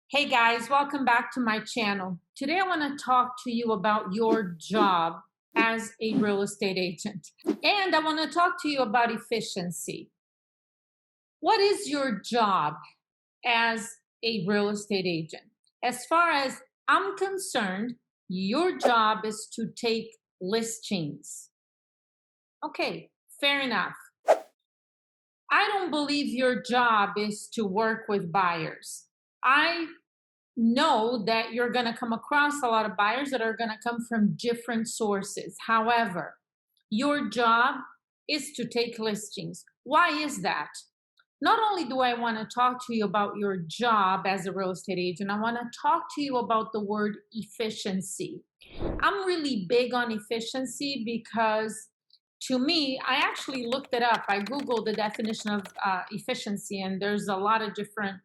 Hey guys, welcome back to my channel. Today I want to talk to you about your job as a real estate agent. And I want to talk to you about efficiency. What is your job as a real estate agent? As far as I'm concerned, your job is to take listings. Okay, fair enough. I don't believe your job is to work with buyers. I know that you're going to come across a lot of buyers that are going to come from different sources. However, your job is to take listings. Why is that? Not only do I want to talk to you about your job as a real estate agent, I want to talk to you about the word efficiency. I'm really big on efficiency because to me, I actually looked it up. I Googled the definition of efficiency, and there's a lot of different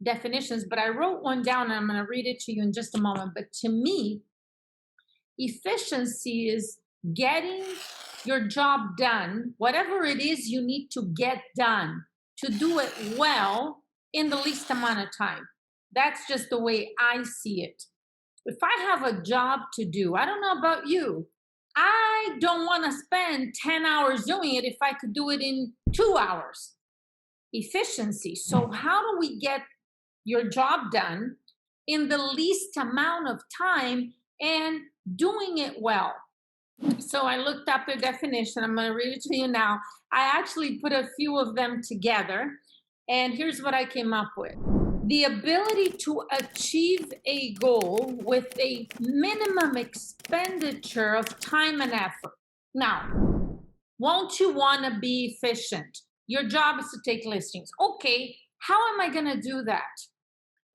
definitions, but I wrote one down and I'm going to read it to you in just a moment. But to me, efficiency is getting your job done, whatever it is you need to get done, to do it well in the least amount of time. That's just the way I see it. If I have a job to do, I don't know about you, I don't want to spend 10 hours doing it if I could do it in 2 hours. Efficiency. So, how do we get your job done in the least amount of time and doing it well? So I looked up the definition. I'm going to read it to you now. I actually put a few of them together, and here's what I came up with. The ability to achieve a goal with a minimum expenditure of time and effort. Now, won't you want to be efficient? Your job is to take listings. Okay, how am I going to do that?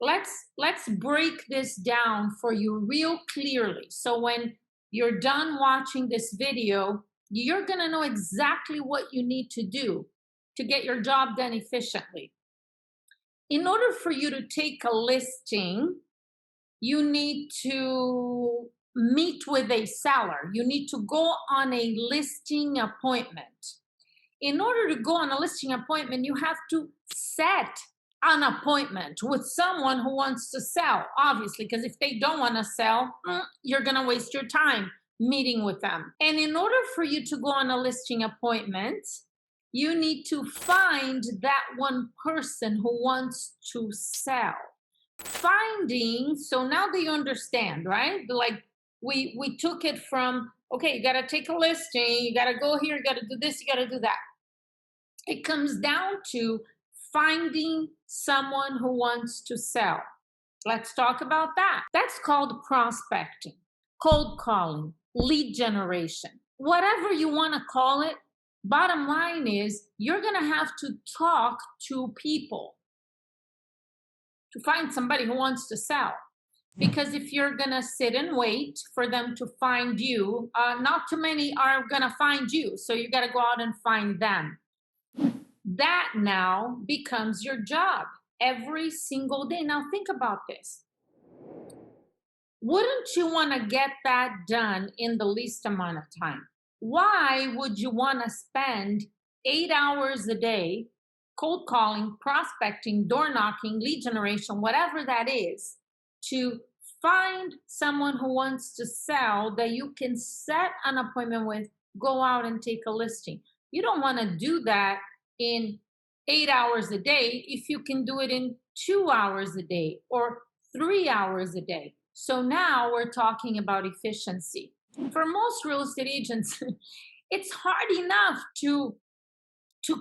Let's break this down for you real clearly. So when you're done watching this video, you're going to know exactly what you need to do to get your job done efficiently. In order for you to take a listing, you need to meet with a seller. You need to go on a listing appointment. In order to go on a listing appointment, you have to set an appointment with someone who wants to sell, obviously, because if they don't want to sell, you're going to waste your time meeting with them. And in order for you to go on a listing appointment, you need to find that one person who wants to sell. Finding, so now that you understand, right? Like we took it from, okay, you got to take a listing, you got to go here, you got to do this, you got to do that. It comes down to finding someone who wants to sell. Let's talk about that. That's called prospecting, cold calling, lead generation, whatever you want to call it. Bottom line is you're going to have to talk to people to find somebody who wants to sell. Because if you're going to sit and wait for them to find you, not too many are going to find you. So you got to go out and find them. That now becomes your job every single day. Now think about this. Wouldn't you want to get that done in the least amount of time? Why would you want to spend 8 hours a day cold calling, prospecting, door knocking, lead generation, whatever that is, to find someone who wants to sell that you can set an appointment with, go out and take a listing? You don't want to do that in 8 hours a day if you can do it in 2 hours a day or 3 hours a day. So now we're talking about efficiency. For most real estate agents, it's hard enough to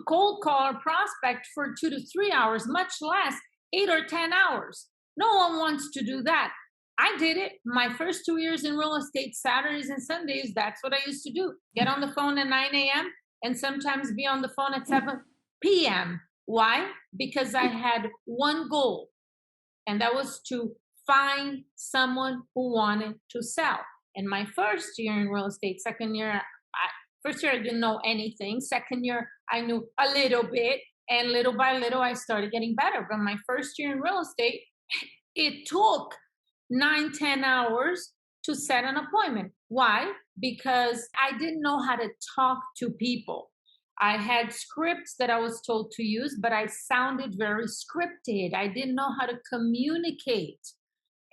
cold call or prospect for 2 to 3 hours, much less 8 or 10 hours. No one wants to do that. I did it my first 2 years in real estate, Saturdays and Sundays. That's what I used to do. Get on the phone at 9 a.m. and sometimes be on the phone at 7 p.m. Why? Because I had one goal, and that was to find someone who wanted to sell. In my first year in real estate, first year I didn't know anything. Second year I knew a little bit, and little by little I started getting better. But my first year in real estate, it took 9-10 hours to set an appointment. Why? Because I didn't know how to talk to people. I had scripts that I was told to use, but I sounded very scripted. I didn't know how to communicate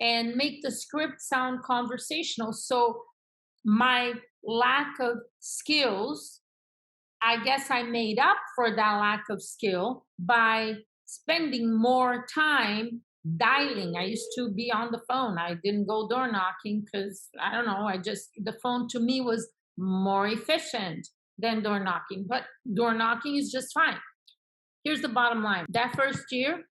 and make the script sound conversational. So my lack of skills, I guess I made up for that lack of skill by spending more time dialing. I used to be on the phone. I didn't go door knocking because I don't know, the phone to me was more efficient than door knocking, but door knocking is just fine. Here's the bottom line. That first year,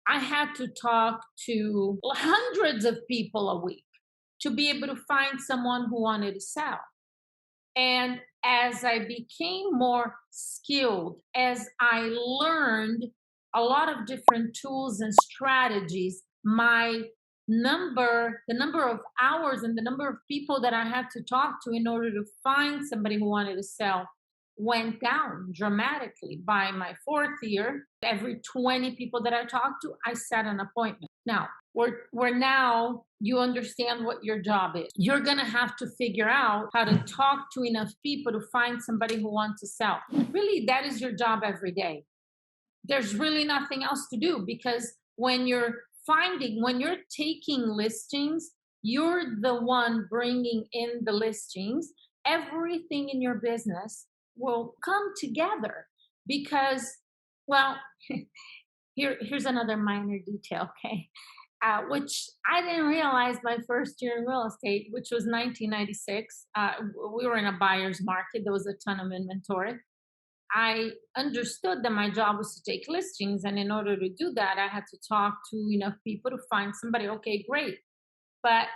I had to talk to hundreds of people a week to be able to find someone who wanted to sell. And as I became more skilled, as I learned a lot of different tools and strategies, the number of hours and the number of people that I had to talk to in order to find somebody who wanted to sell went down dramatically. By my fourth year, every 20 people that I talked to, I set an appointment. Now, we're now, you understand what your job is. You're going to have to figure out how to talk to enough people to find somebody who wants to sell. Really, that is your job every day. There's really nothing else to do, because when you're taking listings, you're the one bringing in the listings. Everything in your business will come together because, well, here's another minor detail, okay? Which I didn't realize my first year in real estate, which was 1996. We were in a buyer's market. There was a ton of inventory. I understood that my job was to take listings. And in order to do that, I had to talk to enough people to find somebody. Okay, great. But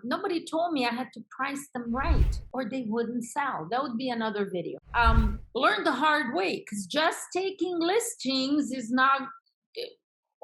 nobody told me I had to price them right or they wouldn't sell. That would be another video. Learn the hard way, because just taking listings is not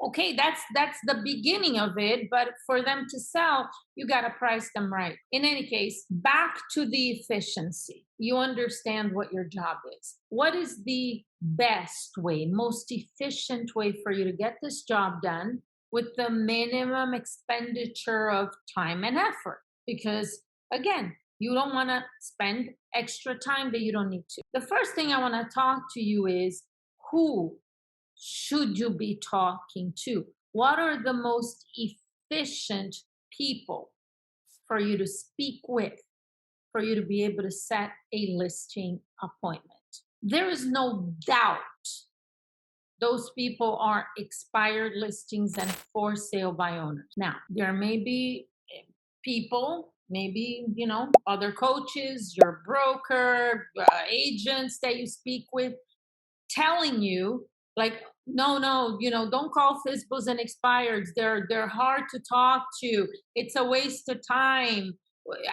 okay. That's the beginning of it, but for them to sell, you got to price them right. In any case, back to the efficiency. You understand what your job is. What is the best way, most efficient way for you to get this job done with the minimum expenditure of time and effort? Because again, you don't want to spend extra time that you don't need to. The first thing I want to talk to you is, who should you be talking to? What are the most efficient people for you to speak with, for you to be able to set a listing appointment? There is no doubt those people are expired listings and for sale by owners. Now, there may be people, maybe, other coaches, your broker, agents that you speak with, telling you like, no, don't call FISBOs and expireds. They're hard to talk to. It's a waste of time.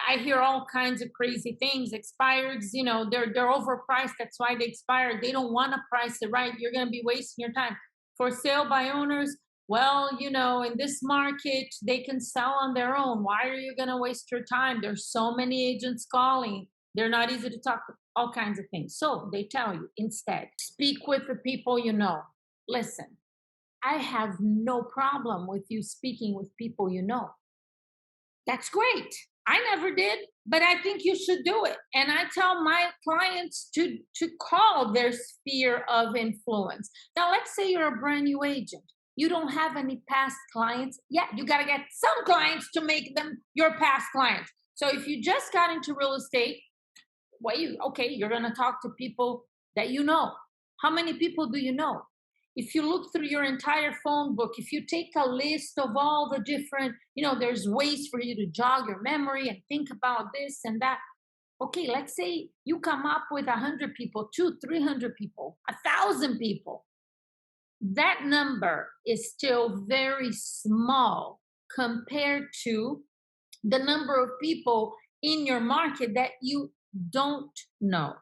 I hear all kinds of crazy things. Expireds, they're overpriced. That's why they expired. They don't want to price it right. You're going to be wasting your time. For sale by owners, well, in this market, they can sell on their own. Why are you going to waste your time? There's so many agents calling. They're not easy to talk to, all kinds of things. So they tell you, instead, speak with the people you know. Listen, I have no problem with you speaking with people you know. That's great. I never did, but I think you should do it. And I tell my clients to call their sphere of influence. Now, let's say you're a brand new agent. You don't have any past clients. Yeah, you got to get some clients to make them your past clients. So if you just got into real estate, you're going to talk to people that you know. How many people do you know? If you look through your entire phone book, if you take a list of all the different, there's ways for you to jog your memory and think about this and that. Okay, let's say you come up with 100 people, 300 people, 1,000 people. That number is still very small compared to the number of people in your market that you don't know.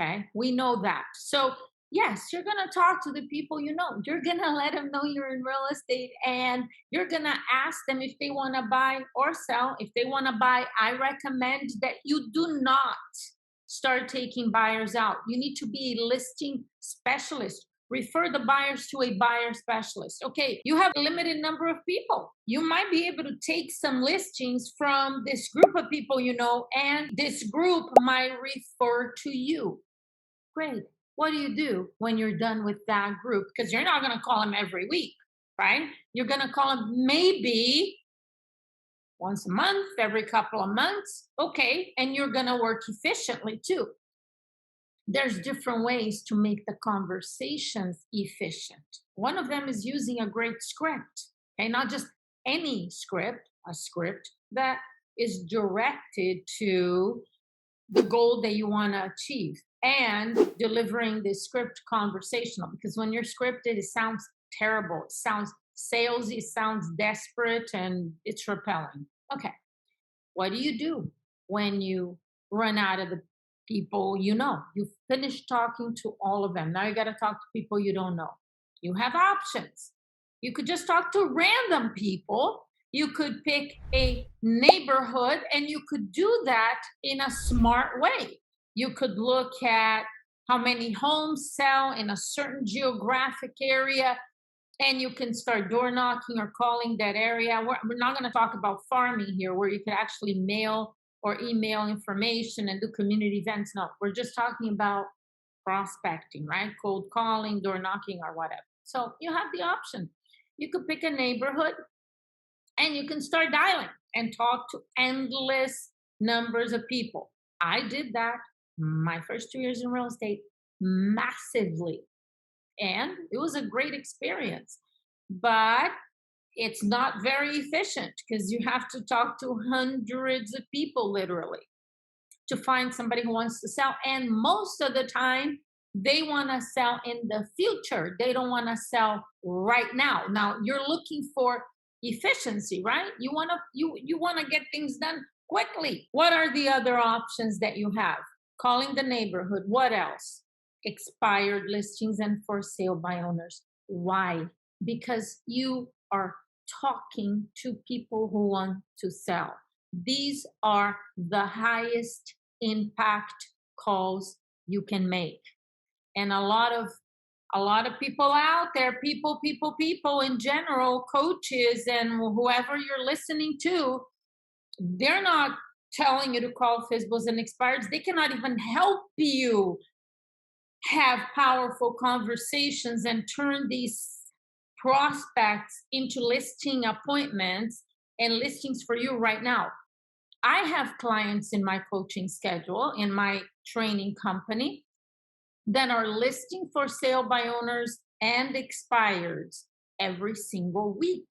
Okay, we know that. So yes, you're going to talk to the people you know. You're going to let them know you're in real estate, and you're going to ask them if they want to buy or sell. If they want to buy, I recommend that you do not start taking buyers out. You need to be a listing specialist. Refer the buyers to a buyer specialist. Okay, you have a limited number of people. You might be able to take some listings from this group of people you know, and this group might refer to you. Great. What do you do when you're done with that group? Because you're not going to call them every week, right? You're going to call them maybe once a month, every couple of months. Okay. And you're going to work efficiently too. There's different ways to make the conversations efficient. One of them is using a great script, okay? Not just any script, a script that is directed to the goal that you want to achieve and delivering the script conversational, because when you're scripted, it sounds terrible. It sounds salesy, it sounds desperate, and it's repelling. Okay. What do you do when you run out of the people you know? You've finished talking to all of them. Now you got to talk to people you don't know. You have options. You could just talk to random people. You could pick a neighborhood and you could do that in a smart way. You could look at how many homes sell in a certain geographic area, and you can start door knocking or calling that area. We're not going to talk about farming here, where you could actually mail or email information and do community events. No, we're just talking about prospecting, right? Cold calling, door knocking, or whatever. So you have the option. You could pick a neighborhood and you can start dialing and talk to endless numbers of people. I did that my first 2 years in real estate massively, and it was a great experience. But it's not very efficient because you have to talk to hundreds of people literally to find somebody who wants to sell. And most of the time, they want to sell in the future. They don't want to sell right now. Now you're looking for efficiency, right? You want to get things done quickly. What are the other options that you have? Calling the neighborhood. What else? Expired listings and for sale by owners. Why? Because you are talking to people who want to sell. These are the highest impact calls you can make. And a lot of people out there, people in general, coaches and whoever you're listening to, they're not telling you to call FSBOs and expireds. They cannot even help you have powerful conversations and turn these prospects into listing appointments and listings for you right now. I have clients in my coaching schedule, in my training company, that are listing for sale by owners and expireds every single week.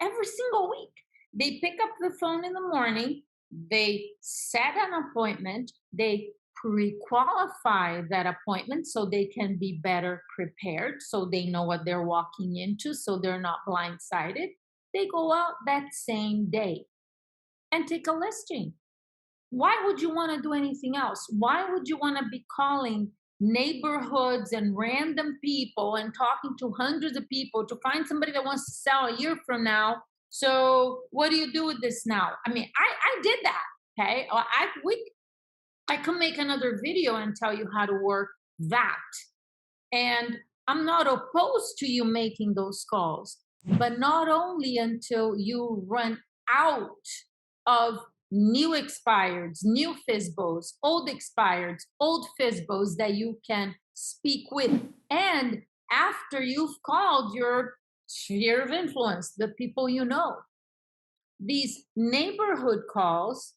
Every single week. They pick up the phone in the morning, they set an appointment, they pre-qualify that appointment so they can be better prepared, so they know what they're walking into, so they're not blindsided. They go out that same day and take a listing. Why would you want to do anything else? Why would you want to be calling neighborhoods and random people and talking to hundreds of people to find somebody that wants to sell a year from now? So what do you do with this now? I mean, I did that. Okay. I can make another video and tell you how to work that. And I'm not opposed to you making those calls, but not only until you run out of new expireds, new FSBOs, old expireds, old FSBOs that you can speak with. And after you've called your sphere of influence, the people you know. These neighborhood calls,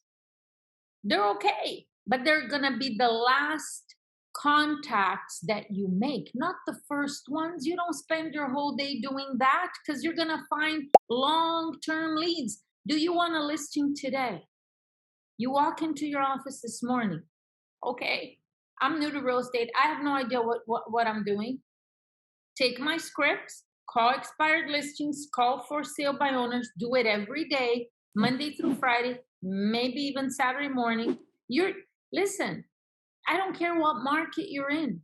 they're okay, but they're going to be the last contacts that you make, not the first ones. You don't spend your whole day doing that because you're going to find long-term leads. Do you want a listing today? You walk into your office this morning. Okay, I'm new to real estate. I have no idea what I'm doing. Take my scripts, call expired listings, call for sale by owners, do it every day, Monday through Friday, maybe even Saturday morning. Listen, I don't care what market you're in.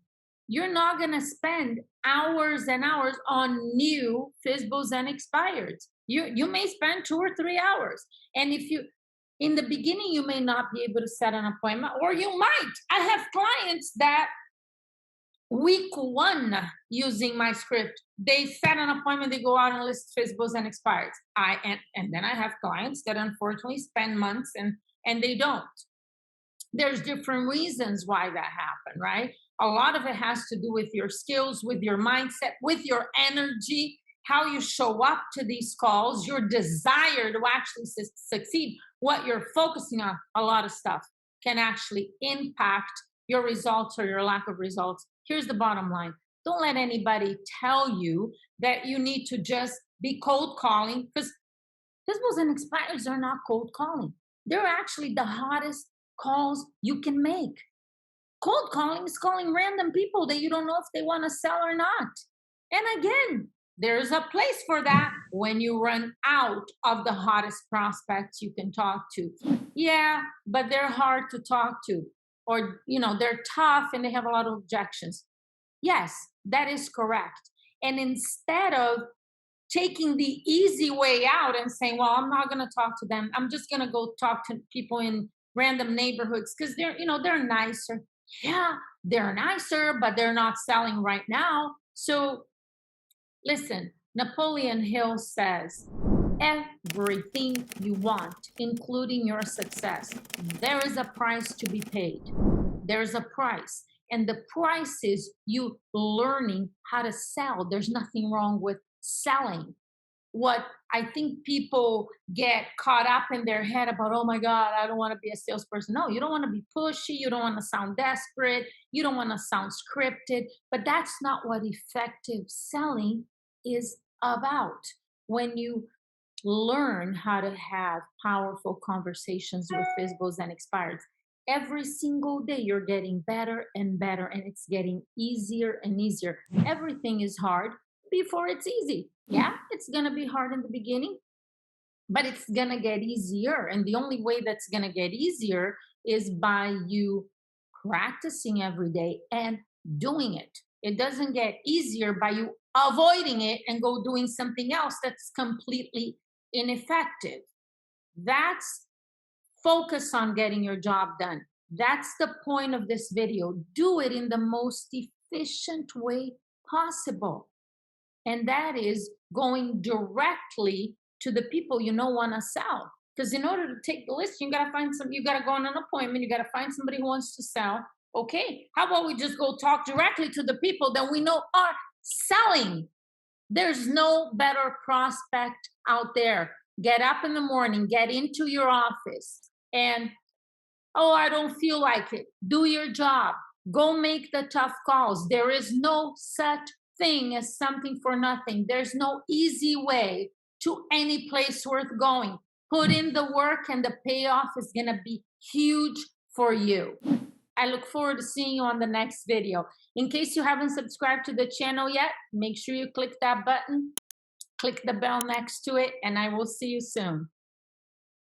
You're not going to spend hours and hours on new FSBOs and expireds. You may spend 2 or 3 hours. And if you, in the beginning, you may not be able to set an appointment, or you might. I have clients that week 1 using my script, they set an appointment, they go out and list FSBOs and expireds. And then I have clients that unfortunately spend months and they don't. There's different reasons why that happened, right? A lot of it has to do with your skills, with your mindset, with your energy, how you show up to these calls, your desire to actually succeed, what you're focusing on. A lot of stuff can actually impact your results or your lack of results. Here's the bottom line: don't let anybody tell you that you need to just be cold calling, because Fizzles and expires are not cold calling. They're actually the hottest calls you can make. Cold calling is calling random people that you don't know if they want to sell or not. And again, there's a place for that when you run out of the hottest prospects you can talk to. Yeah, but they're hard to talk to, or they're tough and they have a lot of objections. Yes, that is correct. And instead of taking the easy way out and saying, well, I'm not going to talk to them, I'm just going to go talk to people in random neighborhoods because they're nicer. Yeah, they're nicer, but they're not selling right now. So listen, Napoleon Hill says, everything you want, including your success, there is a price to be paid. There's a price. And the price is you learning how to sell. There's nothing wrong with selling. What I think people get caught up in their head about, oh my God, I don't want to be a salesperson. No, you don't want to be pushy. You don't want to sound desperate. You don't want to sound scripted. But that's not what effective selling is about. When you learn how to have powerful conversations with FISBOs and expireds, every single day you're getting better and better, and it's getting easier and easier. Everything is hard before it's easy. Yeah, it's going to be hard in the beginning, but it's going to get easier. And the only way that's going to get easier is by you practicing every day and doing it. It doesn't get easier by you avoiding it and go doing something else that's completely ineffective. That's focus on getting your job done. That's the point of this video. Do it in the most efficient way possible. And that is going directly to the people want to sell. Because in order to take the list, you got to go on an appointment, you got to find somebody who wants to sell. Okay, how about we just go talk directly to the people that we know are selling? There's no better prospect out there. Get up in the morning, get into your office, and oh, I don't feel like it. Do your job. Go make the tough calls. There is no such thing as something for nothing. There's no easy way to any place worth going. Put in the work and the payoff is going to be huge for you. I look forward to seeing you on the next video. In case you haven't subscribed to the channel yet, make sure you click that button, click the bell next to it, and I will see you soon.